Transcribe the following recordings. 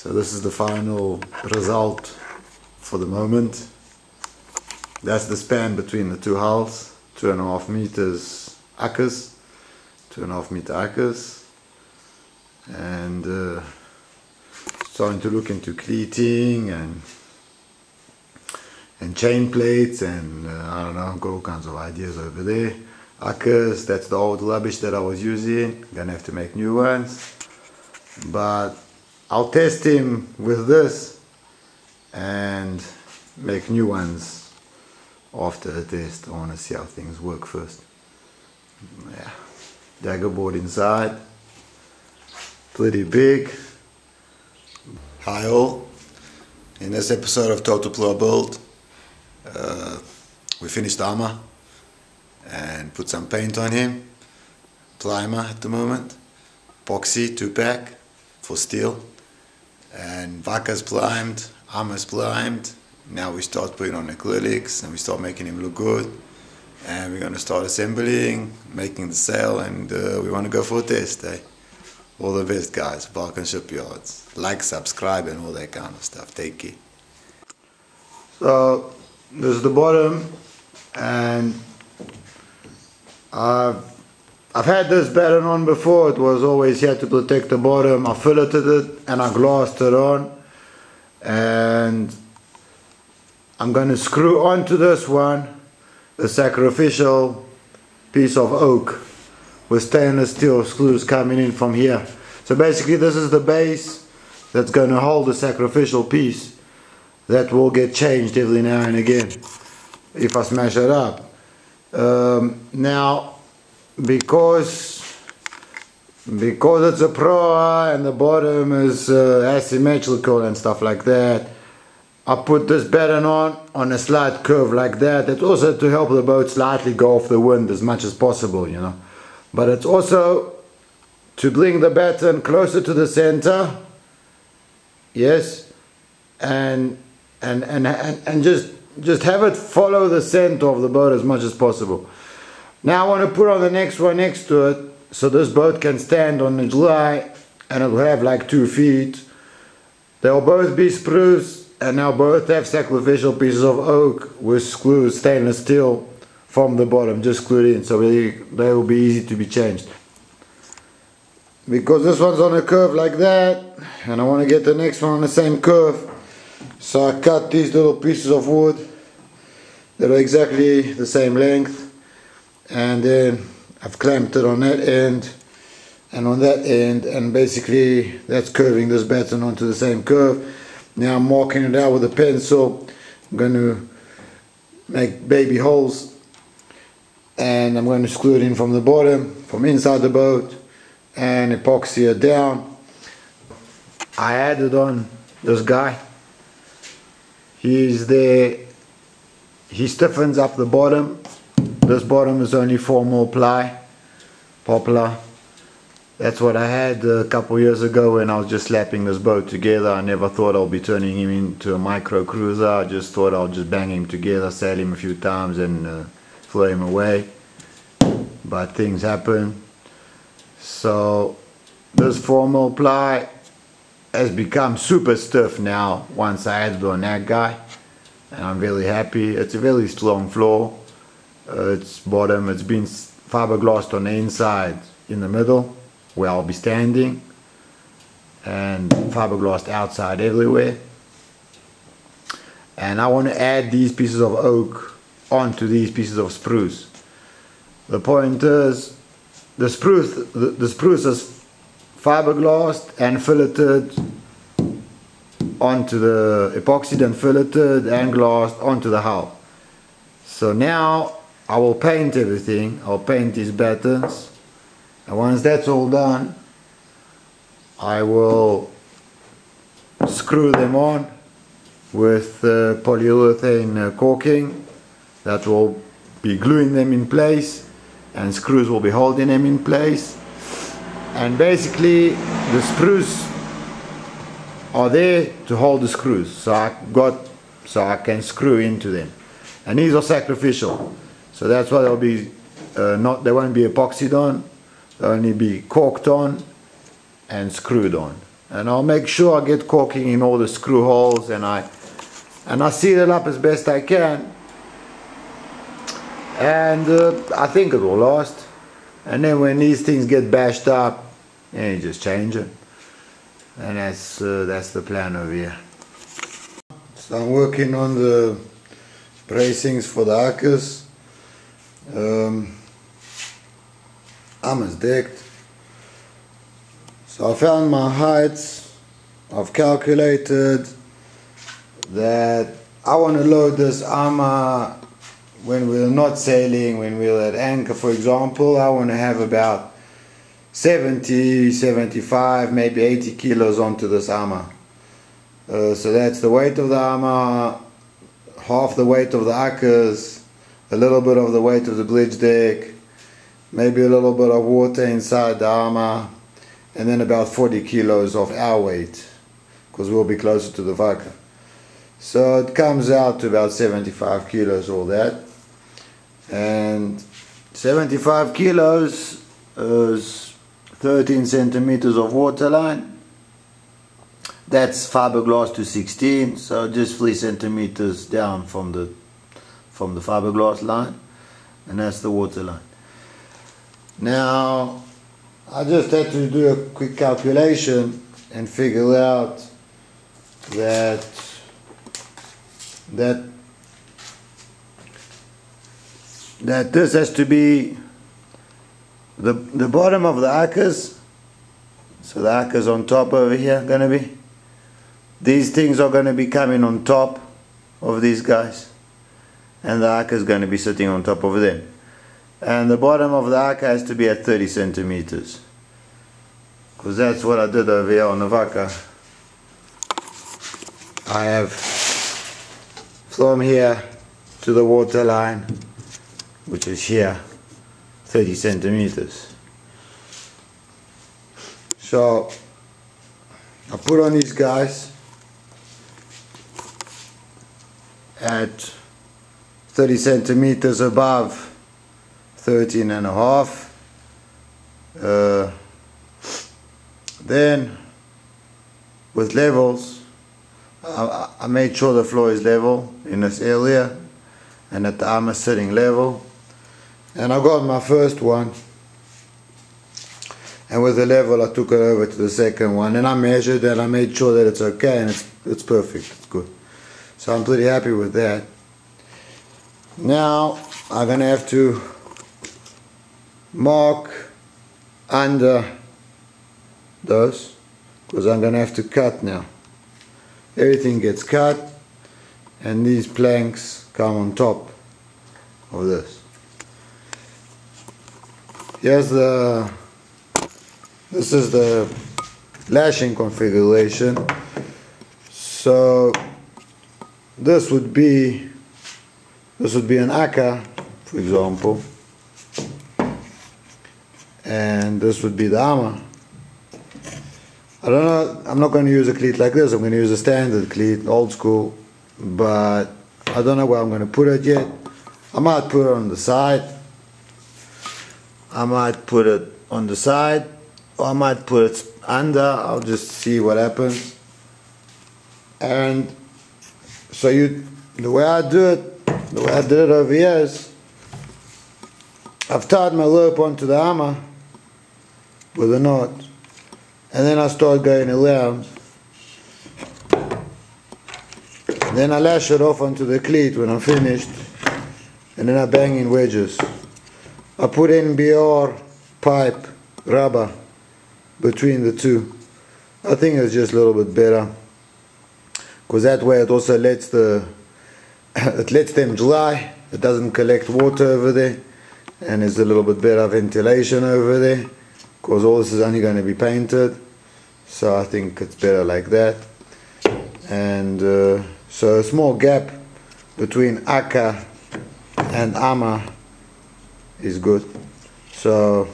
So this is the final result for the moment. That's the span between the two hulls, 2.5 meters akkers, 2.5 meter akkers, and starting to look into cleating and chain plates and I don't know, got all kinds of ideas over there. Akkers, that's the old rubbish that I was using, gonna have to make new ones, but I'll test him with this and make new ones after the test. I want to see how things work first. Yeah, dagger board inside, pretty big. Hi all, in this episode of Total Proa Build, we finished the armor and put some paint on him, primer at the moment, epoxy 2-pack for steel, and Vaka's primed, armor's primed. Now we start putting on acrylics and we start making him look good, and we're going to start assembling, making the sail, and we want to go for a test. All the best guys, Vaka Shipyards. Like, subscribe and all that kind of stuff. Take care. So this is the bottom, and I've had this pattern on before. It was always here to protect the bottom. I filleted it and I glassed it on, and I'm going to screw onto this one a sacrificial piece of oak with stainless steel screws coming in from here. So basically this is the base that's going to hold the sacrificial piece that will get changed every now and again if I smash it up. Now because it's a proa and the bottom is asymmetrical and stuff like that, I put this pattern on a slight curve like that. It's also to help the boat slightly go off the wind as much as possible, you know. But it's also to bring the batten closer to the center, yes, and just have it follow the center of the boat as much as possible. Now I want to put on the next one next to it, so this boat can stand on the dry, and it will have like 2 feet. They'll both be spruce, and now both have sacrificial pieces of oak with screws, stainless steel from the bottom, just screwed in, so they will be easy to be changed. Because this one's on a curve like that, and I want to get the next one on the same curve, so I cut these little pieces of wood that are exactly the same length, and then I've clamped it on that end and on that end, and basically that's curving this batten onto the same curve. Now I'm marking it out with a pencil. I'm going to make baby holes, and I'm going to screw it in from the bottom, from inside the boat, and epoxy it down. I added on this guy. He's there. He stiffens up the bottom. This bottom is only 4mm ply, poplar. That's what I had a couple years ago when I was just slapping this boat together. I never thought I'll be turning him into a micro cruiser. I just thought I'll just bang him together, sail him a few times and throw him away. But things happen. So this 4mm ply has become super stiff now once I added on that guy, and I'm very happy. It's a very strong floor. It's bottom, it's been fiberglassed on the inside in the middle where I'll be standing, and fiberglassed outside everywhere. And I want to add these pieces of oak onto these pieces of spruce. The point is, the spruce is fiberglassed and filleted onto the epoxied and filleted and glassed onto the hull. So now I will paint everything. I'll paint these battens, and once that's all done, I will screw them on with polyurethane caulking that will be gluing them in place, and screws will be holding them in place. And basically the spruce are there to hold the screws, so I can screw into them, and these are sacrificial. So that's why they'll be they won't be epoxied on, they'll only be caulked on and screwed on. and I'll make sure I get caulking in all the screw holes, and I seal it up as best I can, and I think it will last. And then when these things get bashed up, you just change it, and that's the plan over here. So I'm working on the bracings for the Vakas. Armor's decked. So I found my heights. I've calculated that I want to load this armor when we're not sailing, when we're at anchor for example. I want to have about 70, 75, maybe 80 kilos onto this armor. So that's the weight of the armor, half the weight of the Vakas, a little bit of the weight of the bridge deck, maybe a little bit of water inside the armor, and then about 40 kilos of our weight, because we'll be closer to the Vaka. So it comes out to about 75 kilos, all that. And 75 kilos is 13 centimeters of waterline. That's fiberglass to 16, so just 3 centimeters down from the fiberglass line, and that's the waterline. Now, I just had to do a quick calculation and figure out that this has to be the bottom of the Vakas. So the Vakas on top over here gonna be. These things are gonna be coming on top of these guys, and the Vaka is gonna be sitting on top of them. And the bottom of the Vaka has to be at 30 centimeters, because that's what I did over here on the Vaka. I have from here to the water line, which is here, 30 centimeters. So I put on these guys at 30 centimeters above 13 and a half. Then with levels, I made sure the floor is level in this area and that the arm is sitting level. And I got my first one, and with the level I took it over to the second one, and I measured and I made sure that it's okay, and it's perfect, it's good. So I'm pretty happy with that. Now I'm gonna have to mark under those, because I'm gonna have to cut now. Everything gets cut, and these planks come on top of this. This is the lashing configuration. So this would be an Vaka, for example, and this would be the armor. I don't know, I'm not going to use a cleat like this. I'm going to use a standard cleat, old school, but I don't know where I'm going to put it yet. I might put it on the side, I might put it on the side, or I might put it under. I'll just see what happens. And so the way I did it over here is, I've tied my rope onto the armor with a knot, and then I start going around, and then I lash it off onto the cleat when I'm finished, and then I bang in wedges. I put NBR pipe rubber between the two. I think it's just a little bit better, because that way it also lets them dry. It doesn't collect water over there, and there's a little bit better ventilation over there, because all this is only going to be painted. So I think it's better like that. And so a small gap between Vaka and armor is good. So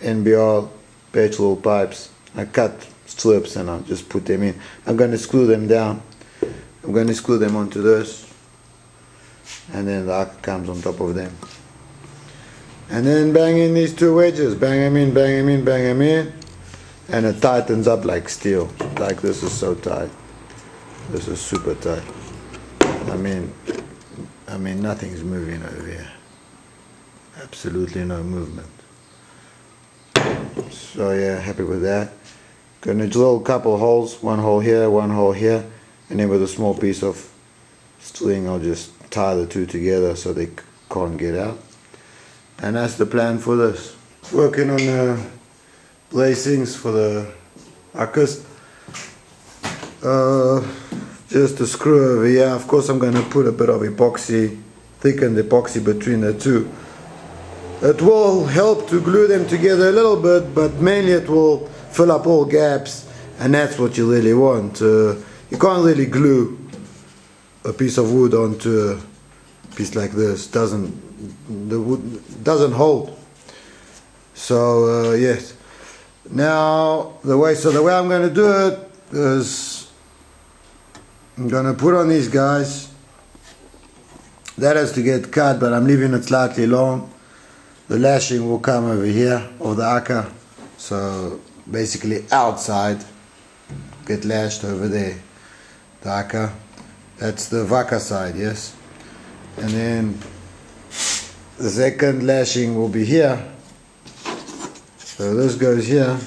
NBR petrol pipes, I cut strips and I just put them in. I'm going to screw them down. I'm going to screw them onto this, and then the Vaka comes on top of them. And then bang in these two wedges, bang them in, bang them in, bang them in. and it tightens up like steel. Like this is so tight. This is super tight. I mean nothing's moving over here. Absolutely no movement. So yeah, happy with that. Gonna drill a couple holes, one hole here, and then with a small piece of string I'll just tie the two together so they can't get out. And that's the plan for this. Working on the lacings for the Vakas. Just a screw over here. Of course I'm gonna put a bit of epoxy, thickened epoxy between the two. It will help to glue them together a little bit, but mainly it will fill up all gaps, and that's what you really want. You can't really glue a piece of wood onto a piece like this. The wood doesn't hold. So yes. Now the way I'm going to do it is I'm going to put on these guys. That has to get cut, but I'm leaving it slightly long. The lashing will come over here, or the Vaka. So basically outside, get lashed over there. The Vaka. That's the Vaka side, yes. And then the second lashing will be here. So this goes here.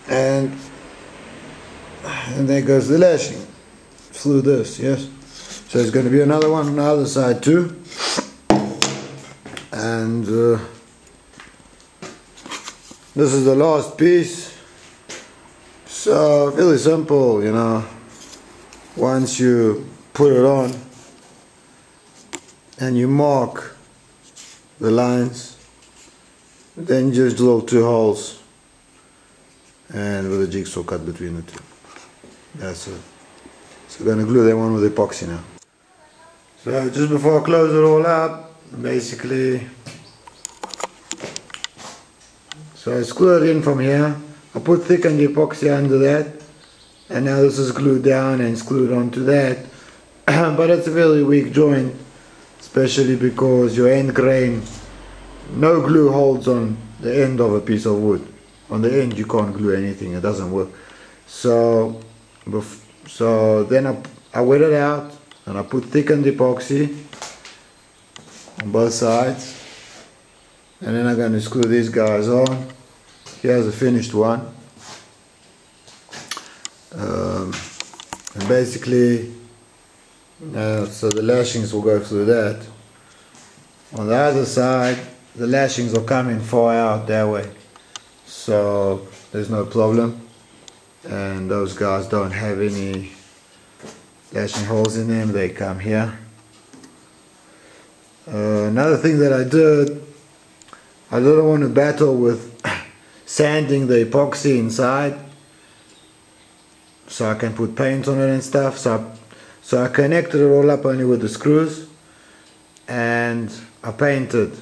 And there goes the lashing through this, yes. So there's going to be another one on the other side too. And this is the last piece. So really simple, you know. Once you put it on and you mark the lines, then you just drill 2 holes and with a jigsaw cut between the two. That's it. So we're going to glue that one with epoxy now. So just before I close it all up, basically, so I screw it in from here. I put thickened epoxy under that, and now this is glued down and screwed onto that. But it's a very weak joint, especially because your end grain, no glue holds on the end of a piece of wood. On the end you can't glue anything, it doesn't work. So then I wet it out and I put thickened epoxy on both sides, and then I'm going to screw these guys on. Here's a finished one. And basically, so the lashings will go through that. On the other side, the lashings are coming far out that way, so there's no problem. And those guys don't have any lashing holes in them, they come here. Another thing that I didn't want to battle with sanding the epoxy inside, so I can put paint on it and stuff. So I connected it all up only with the screws, and I painted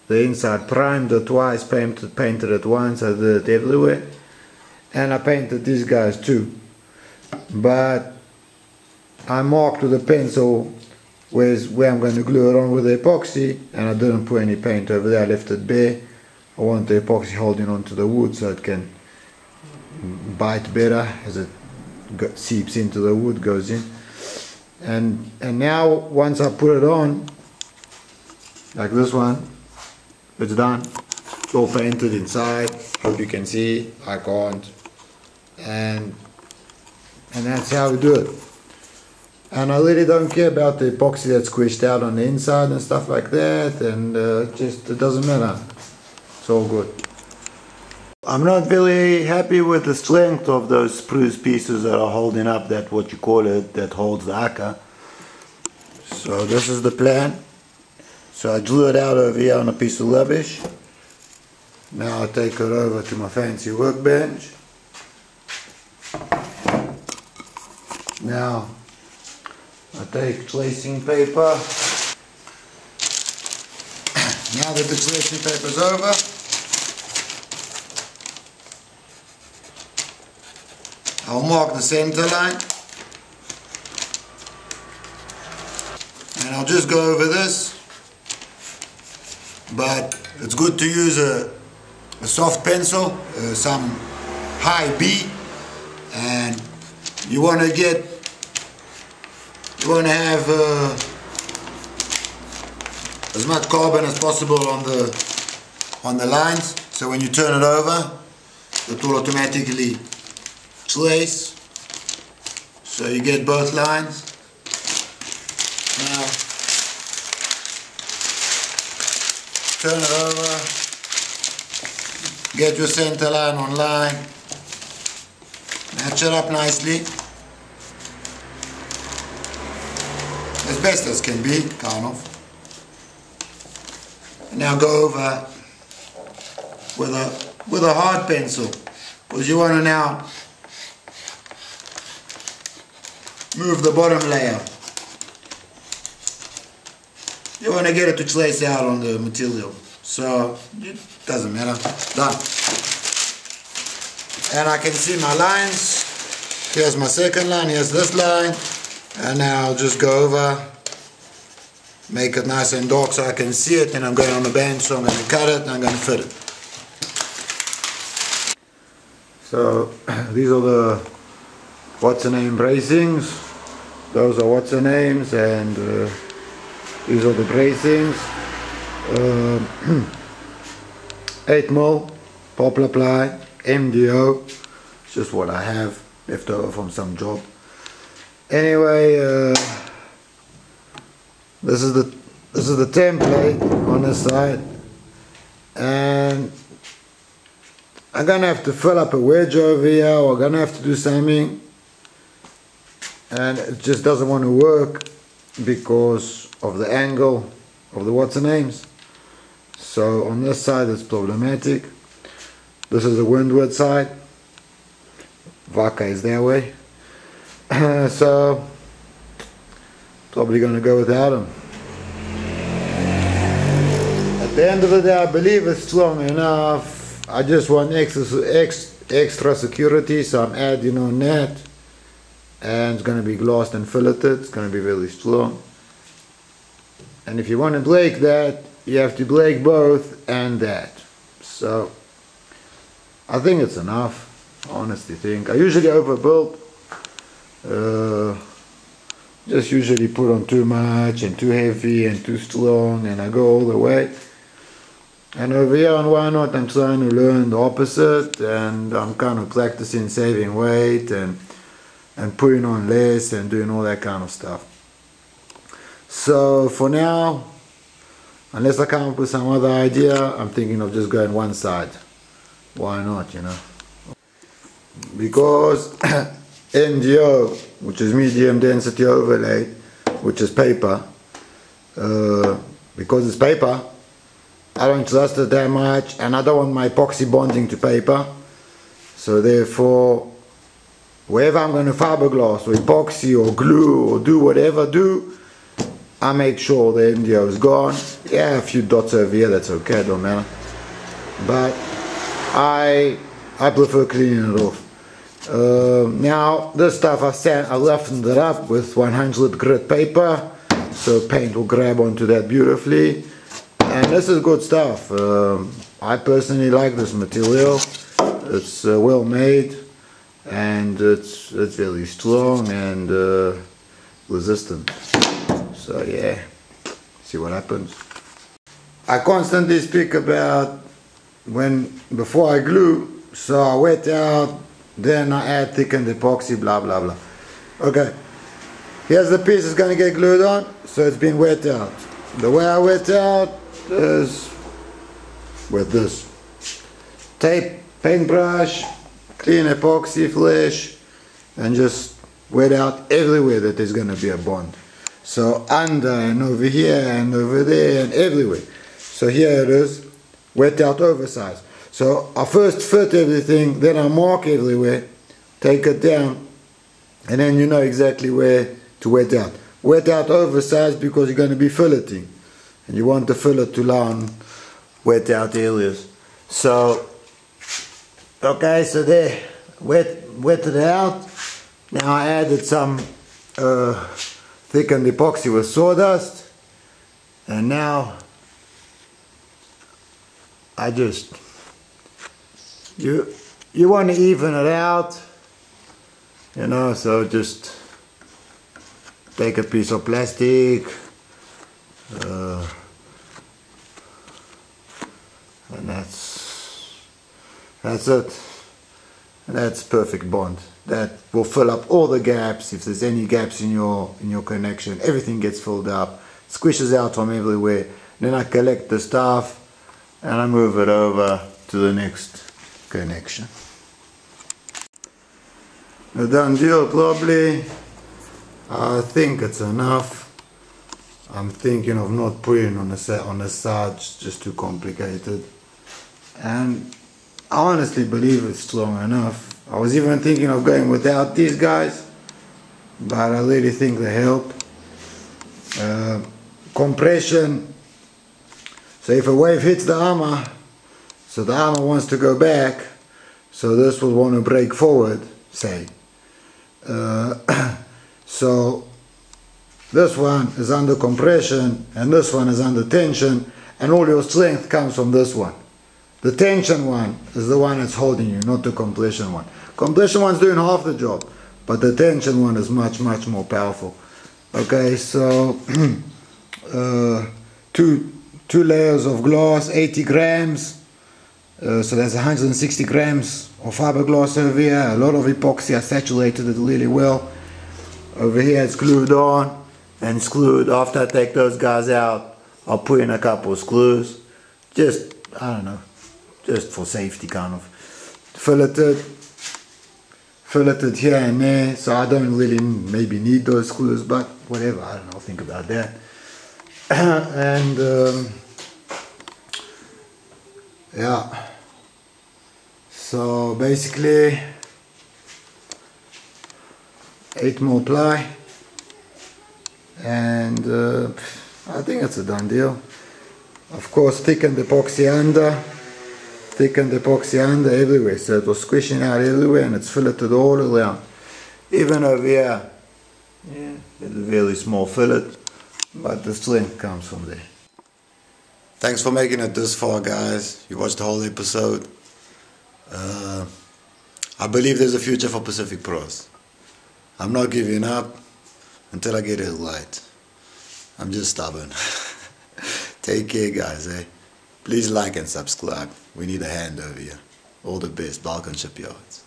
the inside, primed it twice, painted it once. I did it everywhere, and I painted these guys too. But I marked with a pencil where I'm going to glue it on with the epoxy, and I didn't put any paint over there. I left it bare. I want the epoxy holding onto the wood so it can bite better as it seeps into the wood, goes in. And now once I put it on, like this one, it's done. It's all painted inside. Hope you can see. I can't. And that's how we do it. And I really don't care about the epoxy that's squished out on the inside and stuff like that, and it doesn't matter. It's all good. I'm not very happy with the strength of those spruce pieces that are holding up that, what you call it, that holds the Vaka. So this is the plan. So I drew it out over here on a piece of rubbish. Now I take it over to my fancy workbench. Now I take tracing paper. Now that the tracing paper is over, I'll mark the center line, and I'll just go over this. But it's good to use a a soft pencil, some high B, and you want to have as much carbon as possible on the lines, so when you turn it over it will automatically trace, so you get both lines. Now turn it over, get your center line on line, match it up nicely as best as can be, kind of. Now go over with a hard pencil, because you want to now move the bottom layer. You want to get it to trace out on the material, so it doesn't matter. Done. And I can see my lines. Here's my second line, here's this line, and now I'll just go over, make it nice and dark so I can see it, and I'm going on the bench, so I'm going to cut it and I'm going to fit it. So these are the what's-her-name bracings. Those are what's-her-names, and these are the bracings. 8mm poplar ply MDO. It's just what I have left over from some job. Anyway, this is the template on this side, and I'm gonna have to fill up a wedge over here, or I'm gonna have to do something, and it just doesn't want to work because of the angle of the what's-her-names. So on this side it's problematic. This is the windward side. Vaka is that way. So probably gonna go without them. At the end of the day, I believe it's strong enough. I just want extra security, so I'm adding on that, and it's going to be glossed and filleted. It's going to be really strong. And if you want to blake that, you have to blake both and that. So I think it's enough. I honestly think. I usually overbuild. Just usually put on too much and too heavy and too strong, and I go all the way. And over here on Why Not, I'm trying to learn the opposite, and I'm kind of practicing saving weight and putting on less and doing all that kind of stuff. So for now, unless I come up with some other idea, I'm thinking of just going one side. Why not, you know? Because NDO, which is medium density overlay, which is paper, because it's paper, I don't trust it that much, and I don't want my epoxy bonding to paper. So therefore, wherever I'm going to fiberglass or epoxy or glue or do whatever do, I make sure the MDO is gone. Yeah, a few dots over here, that's okay, don't matter. But I prefer cleaning it off. Now this stuff I roughened it up with 100 grit paper, so paint will grab onto that beautifully. And this is good stuff. I personally like this material. It's well made, and it's very strong and resistant. So yeah, see what happens. I constantly speak about before I glue, so I wet out, then I add thickened epoxy, blah blah blah. Okay, here's the piece that's gonna get glued on, so it's been wet out. The way I wet out is with this tape, paintbrush, clean epoxy flash, and just wet out everywhere that there's going to be a bond. So under and over here and over there and everywhere. So here it is, wet out oversized. So I first fit everything, then I mark everywhere, take it down, and then you know exactly where to wet out. Wet out oversized because you're going to be filleting, and you want the fillet to lie on wet out areas. So okay, so there, wetted it out. Now I added some thickened epoxy with sawdust, and now I just you want to even it out, you know, so just take a piece of plastic and that's it. And that's perfect bond. That will fill up all the gaps. If there's any gaps in your connection, everything gets filled up, squishes out from everywhere. Then I collect the stuff and I move it over to the next connection. A done deal probably. I think it's enough. I'm thinking of not putting on the side, it's just too complicated. And I honestly believe it's strong enough. I was even thinking of going without these guys, but I really think they help. Compression. So if a wave hits the armor, so the armor wants to go back, so this will want to break forward, say. So this one is under compression and this one is under tension, and all your strength comes from this one. The tension one is the one that's holding you, not the compression one. Compression one's doing half the job, but the tension one is much more powerful. Okay, so two layers of glass, 80 grams. So that's 160 grams of fiberglass over here. A lot of epoxy. I saturated it really well. Over here it's glued on and screwed. After I take those guys out, I'll put in a couple of screws. Just, I don't know, just for safety kind of. Filleted here and there, so I don't really maybe need those screws, but whatever, I don't know, I'll think about that. And yeah, so basically 8 more ply, and I think it's a done deal. Of course, thicken the epoxy under everywhere, so it was squishing out everywhere, and it's filleted all around. Even over here, yeah, there's a very small fillet, but the strength comes from there. Thanks for making it this far, guys. You watched the whole episode. I believe there's a future for Pacific Pros. I'm not giving up until I get it right. I'm just stubborn. Take care, guys. Please like and subscribe. We need a hand over here. All the best. Balkan Shipyards.